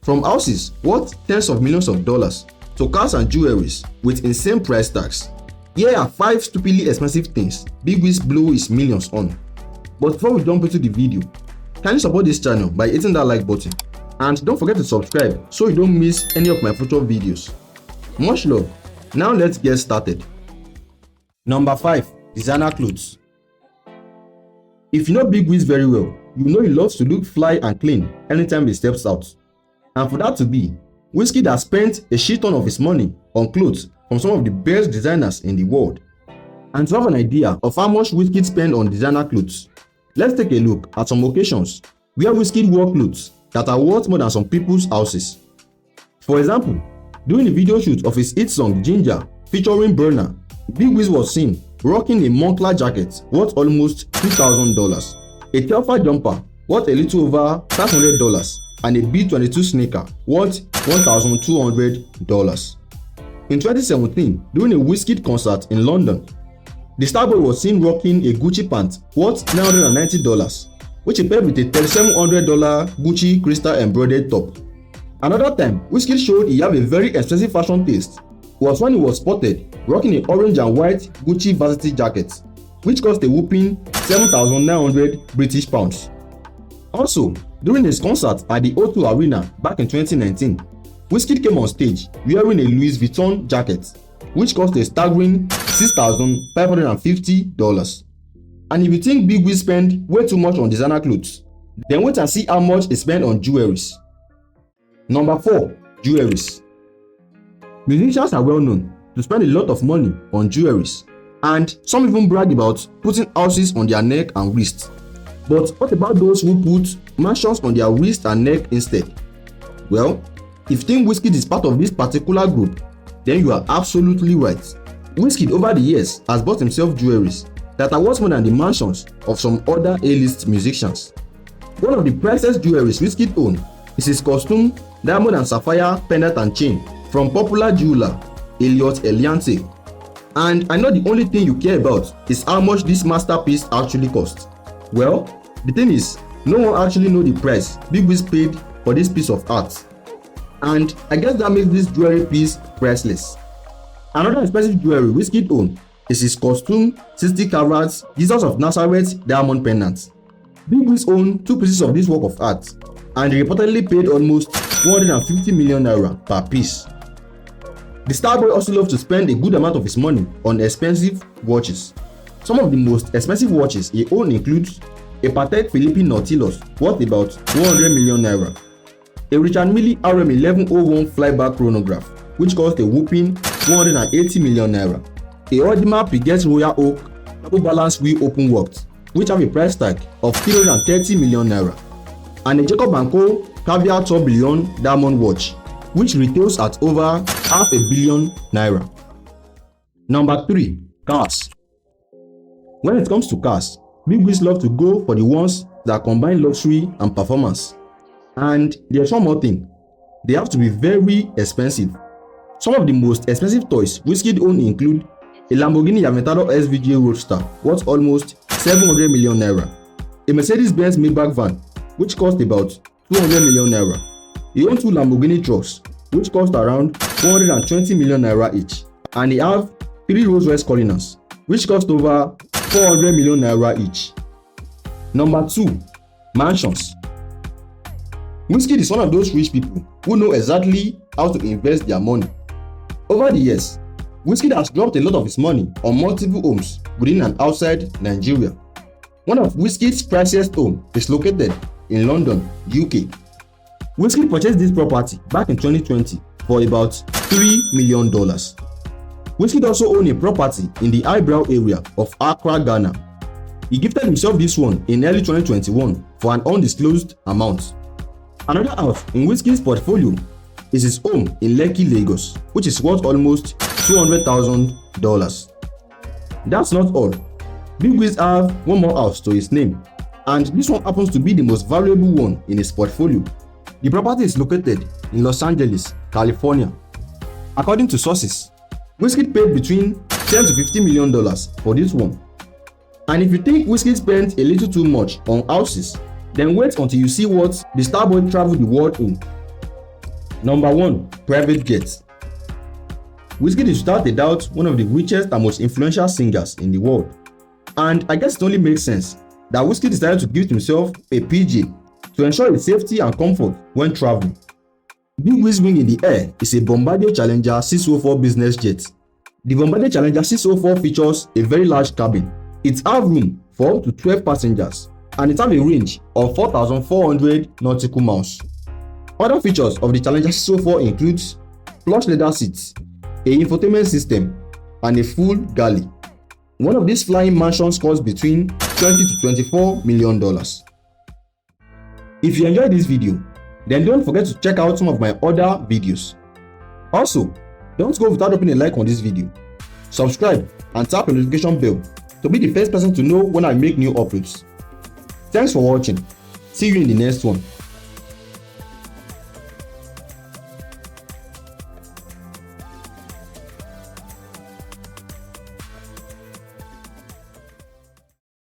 From houses worth tens of millions of dollars to cars and jewelries with insane price tags. Here are 5 stupidly expensive things Big Wiz blew his millions on. But before we jump into the video, kindly support this channel by hitting that like button and don't forget to subscribe so you don't miss any of my future videos. Much love. Now let's get started. Number 5. Designer clothes. If you know Big Wiz very well, you know he loves to look fly and clean anytime he steps out. And for that to be, WIZKID has spent a shit ton of his money on clothes from some of the best designers in the world. And to have an idea of how much WIZKID spent on designer clothes, let's take a look at some occasions where WIZKID wore clothes that are worth more than some people's houses. For example, during the video shoot of his hit song Ginger featuring Burna, Big Wiz was seen rocking a Moncler jacket worth almost $2,000, a Telfar jumper worth a little over $500, and a B22 sneaker worth $1,200. In 2017, during a WIZKID concert in London, the starboy was seen rocking a Gucci pant worth $990, which he paired with a $3,700 Gucci crystal embroidered top. Another time, WIZKID showed he had a very expensive fashion taste was when he was spotted rocking a orange and white Gucci varsity jacket, which cost a whopping 7,900 British pounds. Also, during his concert at the O2 Arena back in 2019, WIZKID came on stage wearing a Louis Vuitton jacket, which cost a staggering $6,550. And if you think Big Wiz spent way too much on designer clothes, then wait and see how much he spent on jewelries. Number 4. Jewelries. Musicians are well known to spend a lot of money on jewelries, and some even brag about putting houses on their neck and wrist. But what about those who put mansions on their wrist and neck instead? Well, if you think WIZKID is part of this particular group, then you are absolutely right. WIZKID over the years has bought himself jewelries that are worth more than the mansions of some other A-list musicians. One of the priciest jewelries WIZKID owns is his costume diamond and sapphire pendant and chain from popular jeweler Elliot Eliante. And I know the only thing you care about is how much this masterpiece actually costs. Well, the thing is, no one actually knows the price Big Wiz paid for this piece of art. And I guess that makes this jewelry piece priceless. Another expensive jewelry WIZKID owns is his costume 60 carats Jesus of Nazareth diamond pendant. Big Wiz owns 2 pieces of this work of art, and he reportedly paid almost 150 million naira per piece. The starboy also loves to spend a good amount of his money on expensive watches. Some of the most expensive watches he owns include a Patek Philippe Nautilus worth about 100 million naira, a Richard Mille RM1101 flyback chronograph which cost a whopping 180 million naira, a Audemars Piguet Royal Oak double balance wheel open worked which have a price tag of 330 million naira, and a Jacob & Co Caviar Tourbillon diamond watch which retails at over $500 million naira. Number 3. Cars. When it comes to cars, Big Wiz love to go for the ones that combine luxury and performance. And there's one more thing, they have to be very expensive. Some of the most expensive toys WIZKID own include a Lamborghini Aventador SVJ Roadster worth almost 700 million naira, a Mercedes-Benz Maybach van which cost about 200 million naira. He owns 2 Lamborghini trucks which cost around 120 million naira each, and he have 3 Rolls-Royce Cullinans which cost over 400 million naira each. Number 2. Mansions. WIZKID is one of those rich people who know exactly how to invest their money. Over the years, WIZKID has dropped a lot of his money on multiple homes within and outside Nigeria. One of WIZKID's priciest homes is located in London, UK. WIZKID purchased this property back in 2020 for about $3 million. WIZKID also owns a property in the Eyebrow area of Accra, Ghana. He gifted himself this one in early 2021 for an undisclosed amount. Another house in WIZKID's portfolio is his home in Lekki, Lagos, which is worth almost $200,000. That's not all. Big Wiz have one more house to his name, and this one happens to be the most valuable one in his portfolio. The property is located in Los Angeles, California. According to sources, WIZKID paid between $10 to $50 million for this one. And if you think WIZKID spent a little too much on houses, then wait until you see what the starboy traveled the world in. Number 1. Private jet. WIZKID is without a doubt one of the richest and most influential singers in the world. And I guess it only makes sense that WIZKID decided to give himself a PJ to ensure his safety and comfort when traveling. Big Wiz wing in the air is a Bombardier Challenger 604 business jet. The Bombardier Challenger 604 features a very large cabin. It has room for up to 12 passengers and it has a range of 4,400 nautical miles. Other features of the Challenger 604 includes plush leather seats, a infotainment system, and a full galley. One of these flying mansions costs between $20 to $24 million. If you enjoyed this video, then don't forget to check out some of my other videos. Also, don't go without dropping a like on this video. Subscribe and tap the notification bell to be the first person to know when I make new uploads. Thanks for watching. See you in the next one.